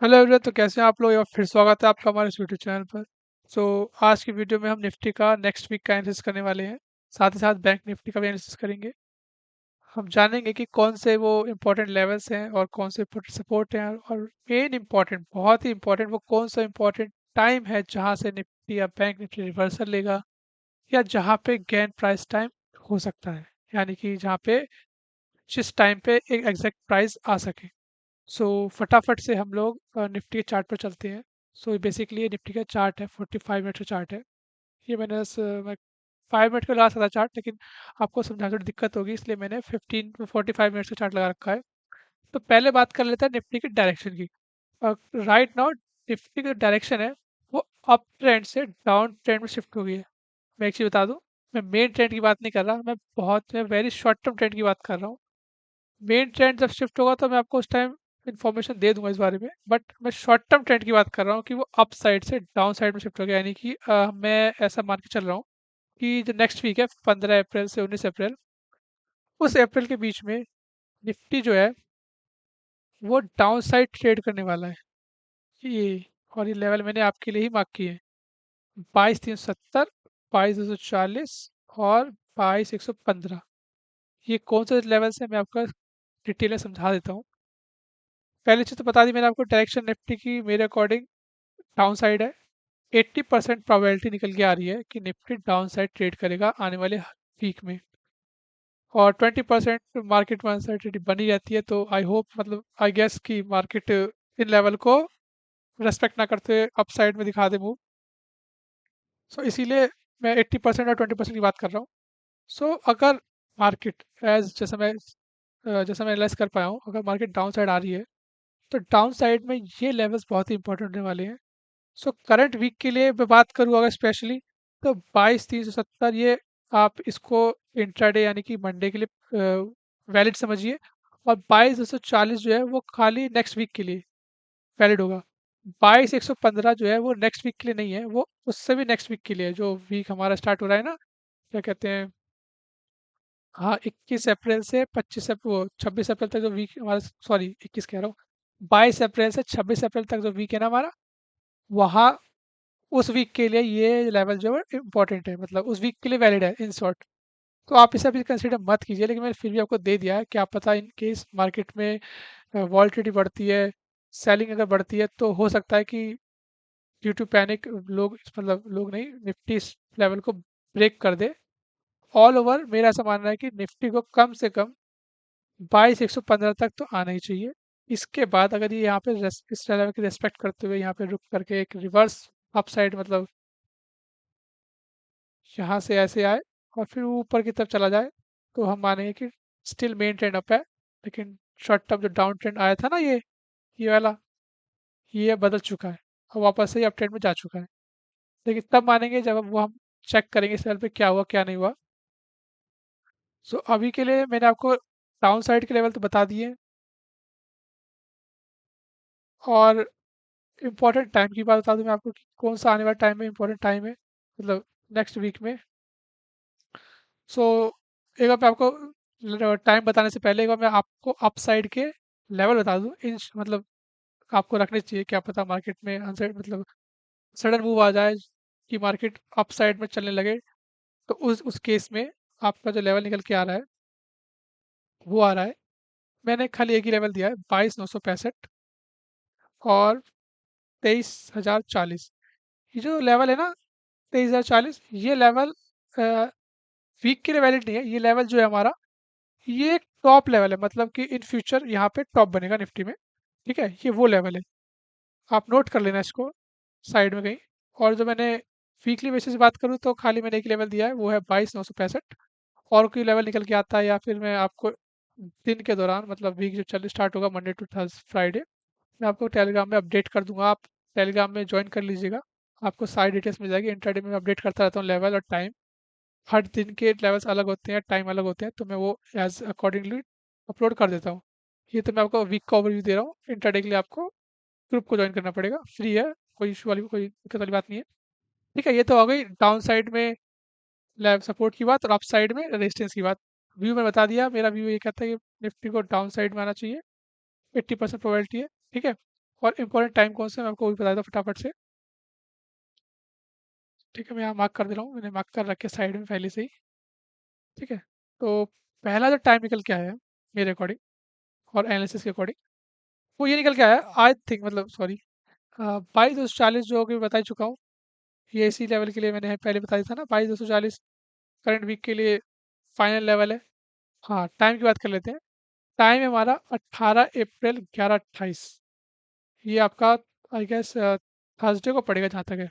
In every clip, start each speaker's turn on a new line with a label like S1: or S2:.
S1: Hello everyone. तो कैसे हैं आप लोग? और फिर स्वागत है आपका हमारे इस यूट्यूब चैनल पर। आज की वीडियो में हम निफ्टी का नेक्स्ट वीक का एनालिसिस करने वाले हैं। साथ ही साथ बैंक निफ्टी का भी एनालिसिस करेंगे। हम जानेंगे कि कौन से वो इम्पोर्टेंट लेवल्स हैं और कौन से सपोर्ट हैं, और मेन इम्पोर्टेंट, बहुत ही इम्पोर्टेंट, वो कौन सा इम्पोर्टेंट टाइम है जहां से निफ्टी या बैंक निफ्टी रिवर्सल लेगा, या जहां पे गेन प्राइस टाइम हो सकता है, यानी कि जहां पे जिस टाइम पे एक एग्जैक्ट प्राइस आ सके। फटाफट से हम लोग निफ्टी के चार्ट पर चलते हैं। बेसिकली ये निफ्टी का चार्ट है, 45 मिनट का चार्ट है। ये मैंने 5 मिनट का लगा सकता चार्ट, लेकिन आपको समझाने थोड़ी दिक्कत होगी, इसलिए मैंने 45 मिनट का चार्ट लगा रखा है। तो पहले बात कर लेते हैं निफ्टी की डायरेक्शन की। राइट नाउ निफ्टी की डायरेक्शन है वो अप ट्रेंड से डाउन ट्रेंड में शिफ्ट हो गई है। मैं एक चीज़ बता दूं, मैं मेन ट्रेंड की बात नहीं कर रहा, मैं वेरी शॉर्ट टर्म ट्रेंड की बात कर रहा हूँ। मेन ट्रेंड जब शिफ्ट होगा तो मैं आपको उस टाइम इन्फॉर्मेशन दे दूंगा इस बारे में, बट मैं शॉर्ट टर्म ट्रेंड की बात कर रहा हूँ कि वो अप साइड से डाउन साइड में शिफ्ट हो गया, यानी कि मैं ऐसा मान के चल रहा हूँ कि जो नेक्स्ट वीक है 15 अप्रैल से 19 अप्रैल, उस अप्रैल के बीच में निफ्टी जो है वो डाउन साइड ट्रेड करने वाला है। ये और ये लेवल मैंने आपके लिए ही मार्क किए हैं: 22,370, 22,240 और 22,115। ये कौन से लेवल्स है मैं आपका डिटेल में समझा देता हूँ। पहली चीज़ तो बता दी मैंने आपको, डायरेक्शन निफ्टी की मेरे अकॉर्डिंग डाउन साइड है। 80% प्रोबेबिलिटी निकल के आ रही है कि निफ्टी डाउन साइड ट्रेड करेगा आने वाले वीक में, और 20% मार्केट में अनसर्टिनिटी बनी रहती है। तो आई होप, मतलब आई गेस कि मार्केट इन लेवल को रेस्पेक्ट ना करते हुए अप साइड में दिखा दे मूव। इसीलिए मैं 80% और 20% की बात कर रहा हूँ। अगर मार्केट एज जैसा मैं एनालाइज कर पाया हूँ, अगर मार्केट डाउन साइड आ रही है तो डाउन साइड में ये लेवल्स बहुत ही इंपॉर्टेंट होने वाले हैं। करंट वीक के लिए मैं बात करूँ अगर स्पेशली, तो 22,370, ये आप इसको इंट्राडे यानी कि मंडे के लिए वैलिड समझिए। और 22,240 जो है वो खाली नेक्स्ट वीक के लिए वैलिड होगा। 22,115 जो है वो नेक्स्ट वीक के लिए नहीं है, वो उससे भी नेक्स्ट वीक के लिए है, जो वीक हमारा स्टार्ट हो रहा है ना, क्या कहते हैं, हाँ, 21 अप्रैल से 26 अप्रैल तक जो वीक हमारा, सॉरी 21 कह रहा हूँ, 22 अप्रैल से 26 अप्रैल तक जो वीक है ना हमारा, वहाँ उस वीक के लिए ये लेवल जो है इम्पोर्टेंट है, मतलब उस वीक के लिए वैलिड है इन शॉर्ट। तो आप इसे अभी कंसिडर मत कीजिए, लेकिन मैंने फिर भी आपको दे दिया है, क्या पता इन केस मार्केट में वॉलेटिलिटी बढ़ती है, सेलिंग अगर बढ़ती है, तो हो सकता है कि ड्यू टू पैनिक लोग, मतलब लोग नहीं, निफ्टी इस लेवल को ब्रेक कर दे। ऑल ओवर मेरा ऐसा मानना है कि निफ्टी को कम से कम 22,115 तक तो आना ही चाहिए। इसके बाद अगर ये यहाँ पे इस लेवल की रेस्पेक्ट करते हुए यहाँ पे रुक करके एक रिवर्स अपसाइड, मतलब यहाँ से ऐसे आए और फिर ऊपर की तरफ चला जाए, तो हम मानेंगे कि स्टिल मेन ट्रेंड अप है। लेकिन शॉर्ट टर्म जो डाउन ट्रेंड आया था ना, ये वाला, ये बदल चुका है और वापस से अप ट्रेंड में जा चुका है। लेकिन तब मानेंगे जब वो हम चेक करेंगे इस लेवल पे क्या हुआ क्या नहीं हुआ। अभी के लिए मैंने आपको डाउन साइड के लेवल तो बता दिए। और इम्पोर्टेंट टाइम की बात बता दूं मैं आपको कि कौन सा आने वाला टाइम है, इम्पोर्टेंट टाइम है, मतलब नेक्स्ट वीक में। सो एक बार मैं आपको टाइम बताने से पहले एक बार मैं आपको अप साइड के लेवल बता दूं, इन मतलब आपको रखने चाहिए, क्या पता मार्केट में अनसाइड, मतलब सडन मूव आ जाए कि मार्केट अप साइड में चलने लगे। तो उस केस में आपका जो लेवल निकल के आ रहा है वो आ रहा है, मैंने खाली एक ही लेवल दिया है, 22,965 और 23,040। ये जो लेवल है ना, 23,040, ये लेवल वीक के लिए वैलिड नहीं है। ये लेवल जो है हमारा, ये एक टॉप लेवल है, मतलब कि इन फ्यूचर यहाँ पे टॉप बनेगा निफ्टी में। ठीक है, ये वो लेवल है, आप नोट कर लेना इसको साइड में कहीं। और जो मैंने वीकली बेसिस बात करूँ तो खाली मैंने एक लेवल दिया है, वो है 22,965। और कोई लेवल निकल के आता है या फिर मैं आपको दिन के दौरान, मतलब वीक जो चल स्टार्ट होगा मंडे टू थर्स फ्राइडे, मैं आपको टेलीग्राम में अपडेट कर दूंगा। आप टेलीग्राम में ज्वाइन कर लीजिएगा, आपको सारी डिटेल्स मिल जाएगी। इंट्राडे में मैं अपडेट करता रहता हूँ लेवल और टाइम। हर दिन के लेवल्स अलग होते हैं, टाइम अलग होते हैं, तो मैं वो एज अकॉर्डिंगली अपलोड कर देता हूँ। ये तो मैं आपको वीक का ओवरव्यू दे रहा हूँ। इंट्राडे के लिए आपको ग्रुप को ज्वाइन करना पड़ेगा, फ्री है, कोई इशू वाली, कोई दिक्कत वाली बात नहीं है। ठीक है, ये तो हो गई डाउन साइड में लैब सपोर्ट की बात और अप साइड में रेजिस्टेंस की बात। व्यू में बता दिया, मेरा व्यू ये कहता है कि निफ्टी को डाउन साइड में आना चाहिए, 80% प्रोबेबिलिटी है। ठीक है, और इंपॉर्टेंट टाइम कौन सा है मैं आपको वो भी बता देता हूँ फटाफट से। ठीक है, मैं यहाँ मार्क कर दे रहा हूँ, मैंने मार्क कर रखे साइड में पहले से ही। ठीक है, तो पहला जो टाइम निकल के आया है मेरे अकॉर्डिंग और एनालिसिस के अकॉर्डिंग, वो ये निकल के आया आई थिंक, मतलब सॉरी, 2240 जो कि बता ही चुका हूँ। ये इसी लेवल के लिए मैंने पहले बताया था ना, 2240 करंट वीक के लिए फाइनल लेवल है। हाँ, टाइम की बात कर लेते हैं। टाइम है हमारा 18 अप्रैल 11:28। ये आपका आई गेस थर्सडे को पड़ेगा जहाँ तक है।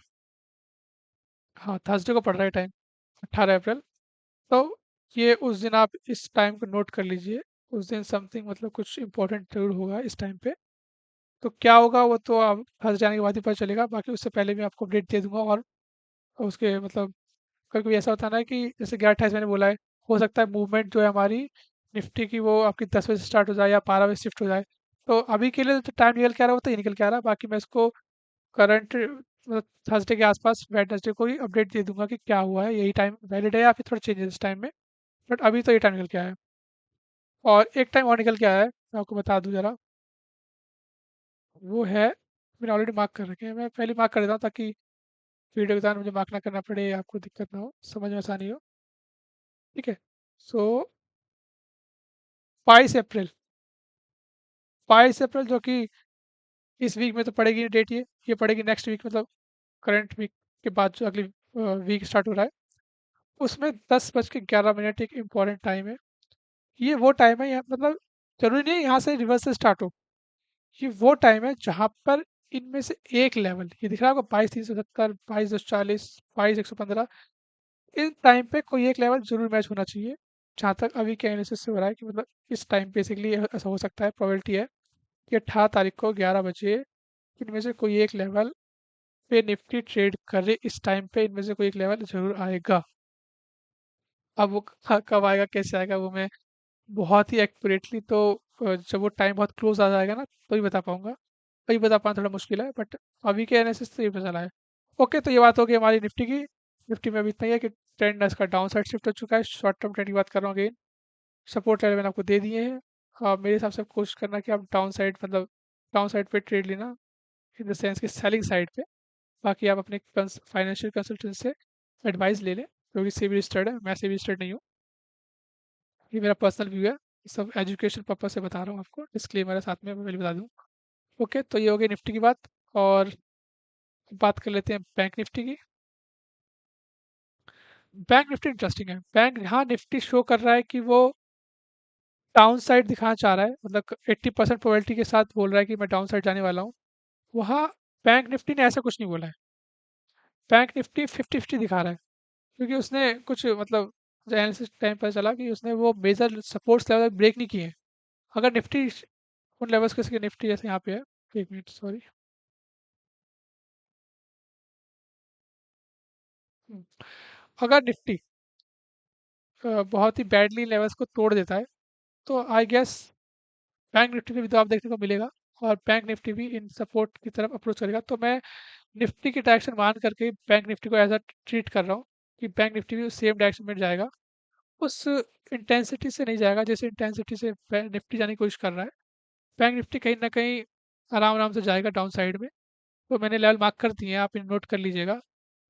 S1: हाँ, थर्सडे को पड़ रहा है टाइम, 18 अप्रैल। तो ये उस दिन आप इस टाइम को नोट कर लीजिए। उस दिन समथिंग मतलब कुछ इंपॉर्टेंट जरूर होगा इस टाइम पे। तो क्या होगा वो तो आप थर्सडे आने के बाद ही पता चलेगा, बाकी उससे पहले मैं आपको अपडेट दे दूंगा। और उसके मतलब कभी कभी ऐसा होता है ना कि जैसे 11:28 मैंने बोला है, हो सकता है मूवमेंट जो है हमारी निफ्टी की वो आपकी 10 बजे स्टार्ट हो जाए या 12 बजे शिफ्ट हो जाए। तो अभी के लिए तो टाइम निकल के आ रहा है वो तो ये निकल के आ रहा है, बाकी मैं इसको करंट मतलब थर्सडे के आसपास वेडनेसडे को ही अपडेट दे दूंगा कि क्या हुआ है, यही टाइम वैलिड है या फिर थोड़ा चेंजेस इस टाइम में। बट अभी तो ये टाइम निकल के आया है। और एक टाइम और निकल के आया है, मैं आपको बता दूं जरा। वो है, मैंने ऑलरेडी मार्क कर रखे हैं, मैं पहले मार्क कर देता हूँ ताकि वीडियो के दौरान मुझे मार्क ना करना पड़े, आपको दिक्कत ना हो, समझ में आसानी हो। ठीक है, सो 22 अप्रैल, 22 अप्रैल जो कि इस वीक में तो पड़ेगी नहीं डेट, ये पड़ेगी नेक्स्ट वीक, मतलब करंट वीक के बाद जो अगली वीक स्टार्ट हो रहा है, उसमें 10:11 एक इम्पॉर्टेंट टाइम है। ये वो टाइम है, यहाँ मतलब जरूरी नहीं है यहाँ से रिवर्स से स्टार्ट हो। ये वो टाइम है जहाँ पर इनमें से एक लेवल, ये दिख रहा है आपको, 22,370, 22,240, 22,115, इन टाइम पे कोई एक लेवल जरूर मैच होना चाहिए। जहाँ तक अभी के एनालिसिस से हो रहा है कि मतलब इस टाइम बेसिकली ऐसा हो सकता है, प्रोबेबिलिटी है कि 18 तारीख को 11 बजे इनमें से कोई एक लेवल पे निफ्टी ट्रेड करे। इस टाइम पे इनमें से कोई एक लेवल जरूर आएगा। अब वो कब आएगा कैसे आएगा वो मैं बहुत ही एक्यूरेटली तो जब वो टाइम बहुत क्लोज आ जाएगा ना तो ही बता पाऊंगा। अभी बता पाना थोड़ा मुश्किल है, बट अभी के एनालिसिस से ये पता चला है। ओके, तो ये बात होगी हमारी निफ्टी की। निफ्टी में अभी इतना ही है कि ट्रेंड इसका डाउन साइड शिफ्ट हो चुका है। शॉर्ट टर्म ट्रेंड की बात कर रहा हूँ अगेन, सपोर्ट लेवल मैंने आपको दे दिए हैं। मेरे हिसाब से कोशिश करना कि आप डाउन साइड मतलब डाउन साइड पे ट्रेड लेना, इन द सेंस कि सेलिंग साइड पे। बाकी आप अपने फाइनेंशियल कंसल्टेंट से एडवाइस ले लें, क्योंकि सेबी रजिस्टर्ड है, मैं सेबी रजिस्टर्ड नहीं हूँ। ये मेरा पर्सनल व्यू है, सब एजुकेशन पर्पज से बता रहा हूँ आपको, डिस्क्लेमर है साथ में, मैं पहले बता दूँ। ओके, तो ये हो गई निफ्टी की बात। और बात कर लेते हैं बैंक निफ्टी की। बैंक निफ्टी इंटरेस्टिंग है। बैंक, हाँ, निफ्टी शो कर रहा है कि वो डाउन साइड दिखाना चाह रहा है, मतलब 80% प्रोबेबिलिटी के साथ बोल रहा है कि मैं डाउन साइड जाने वाला हूँ। वहाँ बैंक निफ्टी ने ऐसा कुछ नहीं बोला है। बैंक निफ्टी 50-50 दिखा रहा है, क्योंकि उसने कुछ मतलब एनालिसिस टाइम पता चला कि उसने वो मेजर सपोर्ट्स लेवल ब्रेक नहीं किए हैं। अगर निफ्टी उन लेवल्स के निफ्टी जैसे यहाँ पे है, एक मिनट सॉरी, अगर निफ्टी बहुत ही बैडली लेवल्स को तोड़ देता है तो आई गेस बैंक निफ्टी में भी तो आप देखने को मिलेगा, और बैंक निफ्टी भी इन सपोर्ट की तरफ अप्रोच करेगा। तो मैं निफ्टी की डायरेक्शन मान करके बैंक निफ्टी को एज अ ट्रीट कर रहा हूँ कि बैंक निफ्टी भी सेम डायरेक्शन में जाएगा। उस इंटेंसिटी से नहीं जाएगा जैसे इंटेंसिटी से निफ्टी जाने की कोशिश कर रहा है। बैंक निफ्टी कहीं ना कहीं आराम आराम से जाएगा डाउन साइड में। तो मैंने लेवल मार्क कर दिए हैं, आप इन्हें नोट कर लीजिएगा।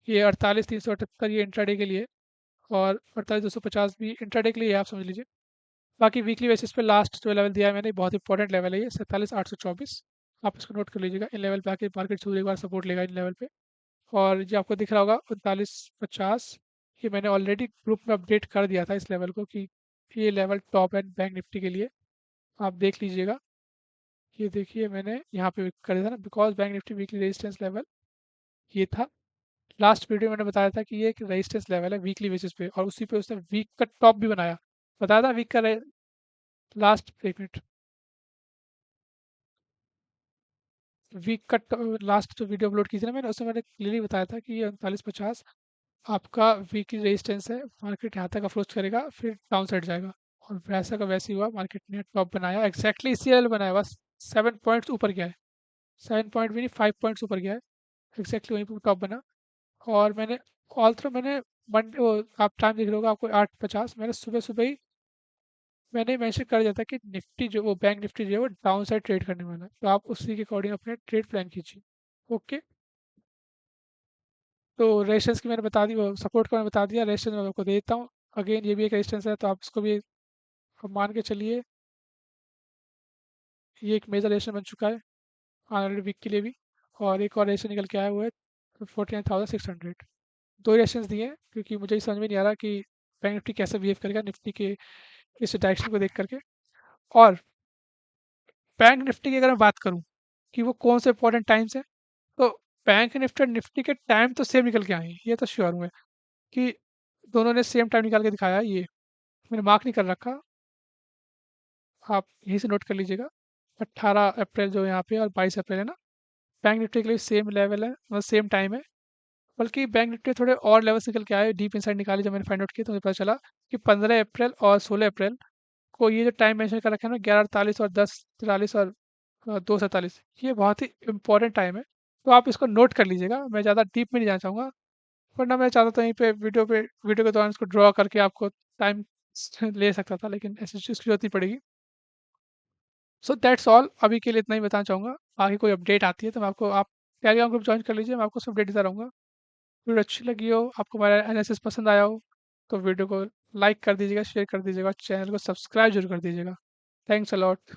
S1: ये 48,378 ये इंट्राडे के लिए, और 48,250 भी इंट्राडे के लिए है, आप समझ लीजिए। बाकी वीकली बेसिस पे लास्ट जो लेवल दिया है मैंने, बहुत इंपॉर्टेंट लेवल है ये, 47,824। आप इसको नोट कर लीजिएगा। इन लेवल पे आके मार्केट जरूर एक बार सपोर्ट लेगा इन लेवल पे। और जो आपको दिख रहा होगा 39,50, ये मैंने ऑलरेडी ग्रुप में अपडेट कर दिया था इस लेवल को कि ये लेवल टॉप है बैंक निफ्टी के लिए। आप देख लीजिएगा, ये देखिए मैंने यहाँ पे कर दिया था ना, because bank Nifty weekly resistance level ये था। लास्ट वीडियो में मैंने बताया था कि ये एक रेजिस्टेंस लेवल है वीकली बेसिस पे, और उसी पे उसने वीक का टॉप भी बनाया। बताया था वीक का लास्ट, एक मिनट, वीक का लास्ट जो वीडियो अपलोड की थी ना मैंने, उसमें मैंने क्लियरली बताया था कि ये 39,50 आपका वीकली रेजिस्टेंस है। मार्केट यहाँ तक अप्रोच करेगा फिर डाउन साइड जाएगा, और वैसा का वैसे ही हुआ। मार्केट ने टॉप बनाया, एग्जैक्टली इसी लेवल बनाया, बस 7 पॉइंट्स ऊपर गया है। 7 पॉइंट भी नहीं, 5 पॉइंट्स ऊपर गया है, एग्जैक्टली वहीं पर टॉप बना। और मैंने ऑल थ्रो मैंने मंडे, आप टाइम देख रहे होगा आपको 8:50, मैंने सुबह सुबह ही मैंने मेंशन कर दिया था कि निफ्टी जो वो बैंक निफ्टी जो है वो डाउन साइड ट्रेड करने वाला है, तो आप उसी के अकॉर्डिंग अपने ट्रेड प्लान कीजिए। ओके। तो रेजिस्टेंस की मैंने बता दी, वो सपोर्ट का मैंने बता दिया, रेजिस्टेंस मैं आपको दे देता हूँ। अगेन ये भी एक रेजिस्टेंस है, तो आप इसको भी अब मान के चलिए, ये एक मेजर रेजिस्टेंस बन चुका है ऑलरेडी वीक के लिए भी। और एक और रेजिस्टेंस निकल के आया हुआ है 49,600। दो ही रेजिस्टेंस दिए हैं, क्योंकि मुझे ये समझ में नहीं आ रहा कि बैंक निफ्टी कैसे बिहेव करेगा निफ्टी के इस डायरेक्शन को देख करके। और बैंक निफ्टी की अगर मैं बात करूँ कि वो कौन से इंपॉर्टेंट टाइम्स है, तो बैंक निफ्टी और निफ्टी के टाइम तो सेम निकल के आए हैं, ये तो श्योर हूँ मैं कि दोनों ने सेम टाइम निकाल के दिखाया है। ये मैंने मार्क नहीं कर रखा, आप यहीं से नोट कर लीजिएगा। 18 अप्रैल जो यहाँ पे और 22 अप्रैल है ना, बैंक निफ्टी के लिए सेम लेवल है, मतलब सेम टाइम है। बल्कि बैंक निफ्टी थोड़े और लेवल से निकल के आए, डीप इनसाइड निकाले जब मैंने फाइंड आउट किया तो मुझे पता चला कि 15 अप्रैल और 16 अप्रैल को ये जो टाइम मेंशन कर रखा है ना, 11:48 और 10:43 और 2:47, ये बहुत ही इंपॉर्टेंट टाइम है। तो आप इसको नोट कर लीजिएगा, मैं ज़्यादा डीप में नहीं जाना चाहूँगा, वरना मैं चाहता था यहीं पे वीडियो के दौरान इसको ड्रॉ करके आपको टाइम ले सकता था, लेकिन ऐसी चीज़ की जरूरत नहीं पड़ेगी। सो दैट्स ऑल, अभी के लिए इतना ही बताना चाहूँगा। आगे कोई अपडेट आती है तो मैं आपको, आप टेलीग्राम ग्रुप ज्वाइन कर लीजिए, मैं आपको सब अपडेट देता रहूँगा। वीडियो अच्छी लगी हो, आपको हमारा एनालिसिस पसंद आया हो, तो वीडियो को लाइक कर दीजिएगा, शेयर कर दीजिएगा, चैनल को सब्सक्राइब जरूर कर दीजिएगा। Thanks a lot.